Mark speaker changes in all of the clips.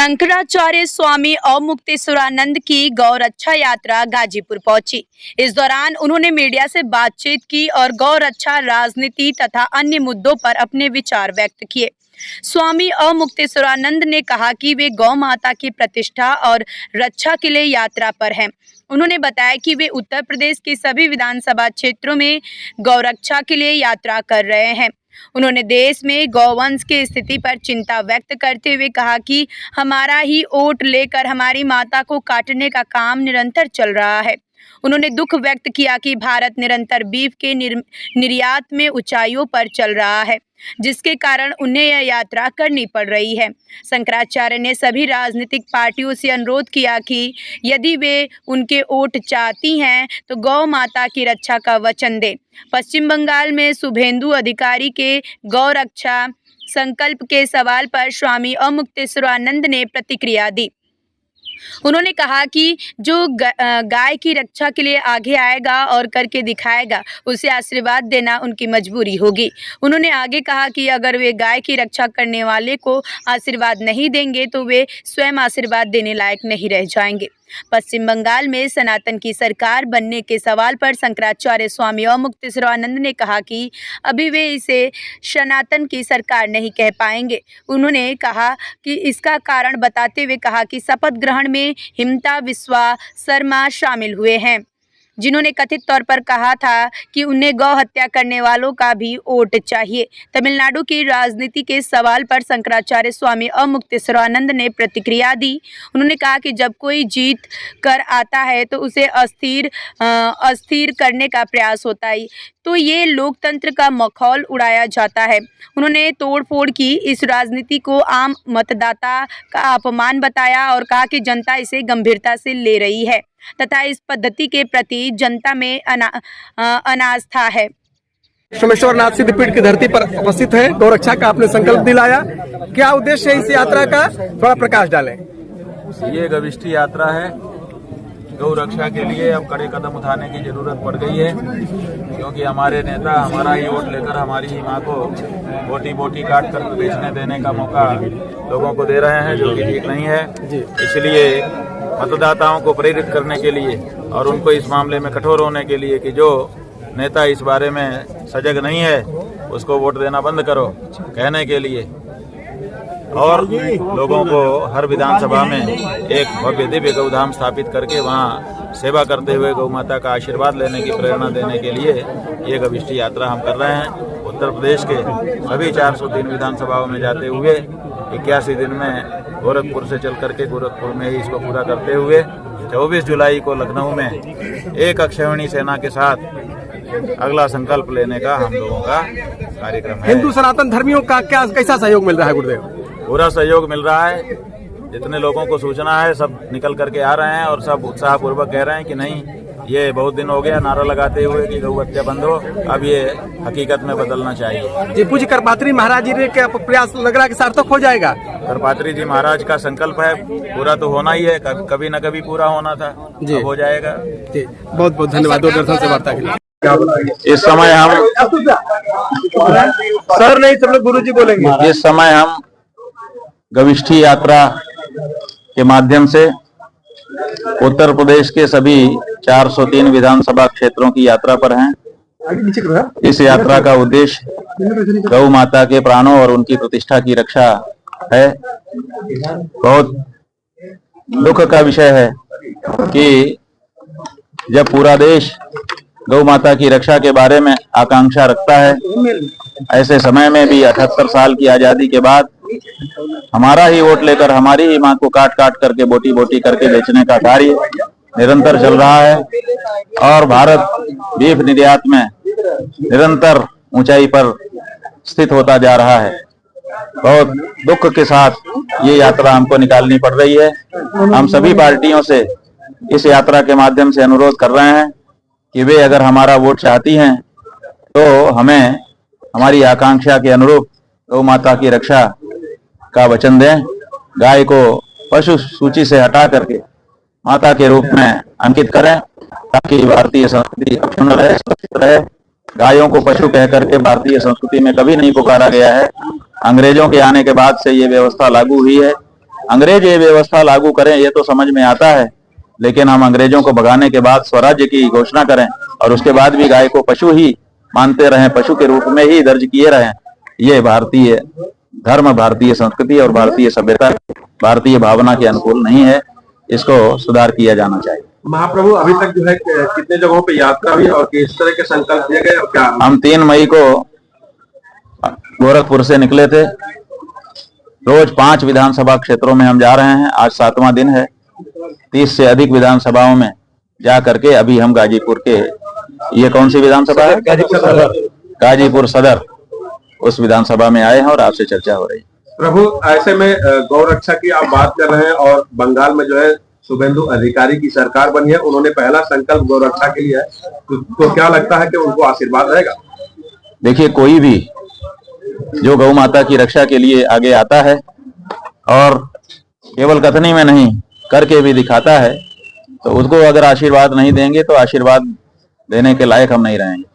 Speaker 1: शंकराचार्य स्वामी अवमुक्तेश्वरानंद की गौरक्षा यात्रा गाजीपुर पहुंची। इस दौरान उन्होंने मीडिया से बातचीत की और गौरक्षा, राजनीति तथा अन्य मुद्दों पर अपने विचार व्यक्त किए। स्वामी अवमुक्तेश्वरानंद ने कहा कि वे गौ माता की प्रतिष्ठा और रक्षा के लिए यात्रा पर हैं। उन्होंने बताया कि वे उत्तर प्रदेश के सभी विधानसभा क्षेत्रों में गौरक्षा के लिए यात्रा कर रहे हैं। उन्होंने देश में गौवंश की स्थिति पर चिंता व्यक्त करते हुए कहा कि हमारा ही वोट लेकर हमारी माता को काटने का काम निरंतर चल रहा है। उन्होंने दुख व्यक्त किया कि भारत निरंतर बीफ के निर्यात में ऊंचाइयों पर चल रहा है, जिसके कारण उन्हें यह यात्रा करनी पड़ रही है। शंकराचार्य ने सभी राजनीतिक पार्टियों से अनुरोध किया कि यदि वे उनके वोट चाहती हैं तो गौ माता की रक्षा का वचन दें। पश्चिम बंगाल में शुभेंदु अधिकारी के गौ रक्षा संकल्प के सवाल पर स्वामी अवमुक्तेश्वरानंद ने प्रतिक्रिया दी। उन्होंने कहा कि जो गाय की रक्षा के लिए आगे आएगा और करके दिखाएगा, उसे आशीर्वाद देना उनकी मजबूरी होगी। उन्होंने आगे कहा कि अगर वे गाय की रक्षा करने वाले को आशीर्वाद नहीं देंगे तो वे स्वयं आशीर्वाद देने लायक नहीं रह जाएंगे। पश्चिम बंगाल में सनातन की सरकार बनने के सवाल पर शंकराचार्य स्वामी अवमुक्तेश्वरानंद ने कहा कि अभी वे इसे सनातन की सरकार नहीं कह पाएंगे। उन्होंने कहा कि इसका कारण बताते हुए कहा कि शपथ ग्रहण में हिमंता बिस्वा शर्मा शामिल हुए हैं, जिन्होंने कथित तौर पर कहा था कि उन्हें गौ हत्या करने वालों का भी वोट चाहिए। तमिलनाडु की राजनीति के सवाल पर शंकराचार्य स्वामी अवमुक्तेश्वरानंद ने प्रतिक्रिया दी। उन्होंने कहा कि जब कोई जीत कर आता है तो उसे अस्थिर करने का प्रयास होता है, तो ये लोकतंत्र का मखौल उड़ाया जाता है। उन्होंने तोड़फोड़ की इस राजनीति को आम मतदाता का अपमान बताया और कहा कि जनता इसे गंभीरता से ले रही है तथा इस पद्धति के प्रति जनता में अनास्था है।
Speaker 2: सोमेश्वरनाथ सिद्धपीठ की धरती पर उपस्थित है, गौरक्षा का आपने संकल्प दिलाया, क्या उद्देश्य है इस यात्रा का, थोड़ा प्रकाश डालें।
Speaker 3: ये गविष्ठी यात्रा है। गौ रक्षा के लिए अब कड़े कदम उठाने की जरूरत पड़ गई है, क्योंकि हमारे नेता हमारा ही वोट लेकर हमारी ही माँ को बोटी बोटी काट कर बेचने देने का मौका लोगों को दे रहे हैं, जो कि ठीक नहीं है। इसलिए मतदाताओं को प्रेरित करने के लिए और उनको इस मामले में कठोर होने के लिए कि जो नेता इस बारे में सजग नहीं है उसको वोट देना बंद करो, कहने के लिए, और लोगों को हर विधानसभा में एक भव्य दिव्य गौधाम स्थापित करके वहाँ सेवा करते हुए गौ माता का आशीर्वाद लेने की प्रेरणा देने के लिए ये गविष्ठी यात्रा हम कर रहे हैं। उत्तर प्रदेश के सभी 403 विधानसभाओं में जाते हुए 81 दिन में गोरखपुर से चल करके गोरखपुर में ही इसको पूरा करते हुए 24 जुलाई को लखनऊ में एक अक्षौहिणी सेना के साथ अगला संकल्प लेने का हम लोगों का कार्यक्रम है।
Speaker 2: हिंदू सनातन धर्मियों का कैसा सहयोग मिल रहा है गुरुदेव?
Speaker 3: पूरा सहयोग मिल रहा है। जितने लोगों को सूचना है सब निकल करके आ रहे हैं और सब उत्साहपूर्वक कह रहे हैं कि नहीं, ये बहुत दिन हो गया नारा लगाते हुए कि गौ हत्या बंद हो, अब ये हकीकत में बदलना चाहिए।
Speaker 2: जी, पूज्य करपात्री महाराज जी के प्रयास लग रहा है कि सार्थक हो जाएगा।
Speaker 3: करपात्री जी महाराज का संकल्प है, पूरा तो होना ही है, कभी न कभी पूरा होना था, अब हो जाएगा।
Speaker 2: जी, बहुत बहुत धन्यवाद दूरदर्शन से वार्ता के लिए।
Speaker 3: इस समय हम
Speaker 2: सर नहीं, सब लोग गुरु जी बोलेंगे।
Speaker 3: इस समय हम गविष्ठी यात्रा के माध्यम से उत्तर प्रदेश के सभी 403 विधानसभा क्षेत्रों की यात्रा पर हैं। इस यात्रा का उद्देश्य गौ माता के प्राणों और उनकी प्रतिष्ठा की रक्षा है। बहुत दुख का विषय है कि जब पूरा देश गौ माता की रक्षा के बारे में आकांक्षा रखता है, ऐसे समय में भी 78 साल की आजादी के बाद हमारा ही वोट लेकर हमारी ही मां को काट काट करके बोटी बोटी करके बेचने का कार्य निरंतर चल रहा है और भारत बीफ निर्यात में निरंतर ऊंचाई पर स्थित होता जा रहा है। बहुत दुख के साथ ये यात्रा हमको निकालनी पड़ रही है। हम सभी पार्टियों से इस यात्रा के माध्यम से अनुरोध कर रहे हैं कि वे अगर हमारा वोट चाहती हैं तो हमें हमारी आकांक्षा के अनुरूप गौ माता की रक्षा का वचन दें। गाय को पशु सूची से हटा करके माता के रूप में अंकित करें ताकि भारतीय संस्कृति अक्षुण्ण रहे, सुरक्षित रहे। गायों को पशु कह करके भारतीय संस्कृति में कभी नहीं पुकारा गया है। अंग्रेजों के आने के बाद से ये व्यवस्था लागू हुई है। अंग्रेज ये व्यवस्था लागू करें ये तो समझ में आता है, लेकिन हम अंग्रेजों को भगाने के बाद स्वराज्य की घोषणा करें और उसके बाद भी गाय को पशु ही मानते रहें, पशु के रूप में ही दर्ज किए रहें, ये भारतीय धर्म, भारतीय संस्कृति और भारतीय सभ्यता, भारतीय भावना के अनुकूल नहीं है। इसको सुधार किया जाना चाहिए।
Speaker 2: महाप्रभु अभी तक जो है कितने जगहों पे यात्रा हुई और किस तरह के संकल्प दिए गए और क्या?
Speaker 3: हम 3 मई को गोरखपुर से निकले थे। रोज 5 विधानसभा क्षेत्रों में हम जा रहे हैं। आज 7वां दिन है। 30 से अधिक विधानसभाओं में जा करके अभी हम गाजीपुर के, ये कौन सी विधानसभा है? गाजीपुर सदर, उस विधानसभा में आए हैं और आपसे चर्चा हो रही है।
Speaker 2: प्रभु, ऐसे में गौ रक्षा की आप बात कर रहे हैं और बंगाल में जो है शुभेंदु अधिकारी की सरकार बनी है, उन्होंने पहला संकल्प गौ रक्षा के लिए है, तो क्या लगता है कि उनको आशीर्वाद रहेगा?
Speaker 3: देखिए, कोई भी जो गौ माता की रक्षा के लिए आगे आता है और केवल कथनी में नहीं करके भी दिखाता है, तो उसको अगर आशीर्वाद नहीं देंगे तो आशीर्वाद देने के लायक हम नहीं रहेंगे।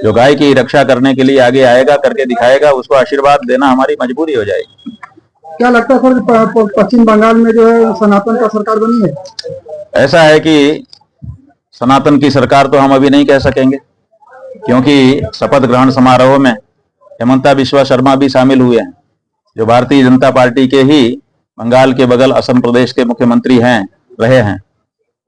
Speaker 3: जो गाय की रक्षा करने के लिए आगे आएगा, करके दिखाएगा, उसको आशीर्वाद देना हमारी मजबूरी हो जाएगी।
Speaker 2: क्या लगता है सर, पश्चिम बंगाल में जो है सनातन का सरकार बनी है?
Speaker 3: ऐसा है कि सनातन की सरकार तो हम अभी नहीं कह सकेंगे, क्योंकि शपथ ग्रहण समारोह में हेमंता बिस्वा शर्मा भी शामिल हुए हैं, जो भारतीय जनता पार्टी के ही बंगाल के बगल असम प्रदेश के मुख्यमंत्री रहे हैं।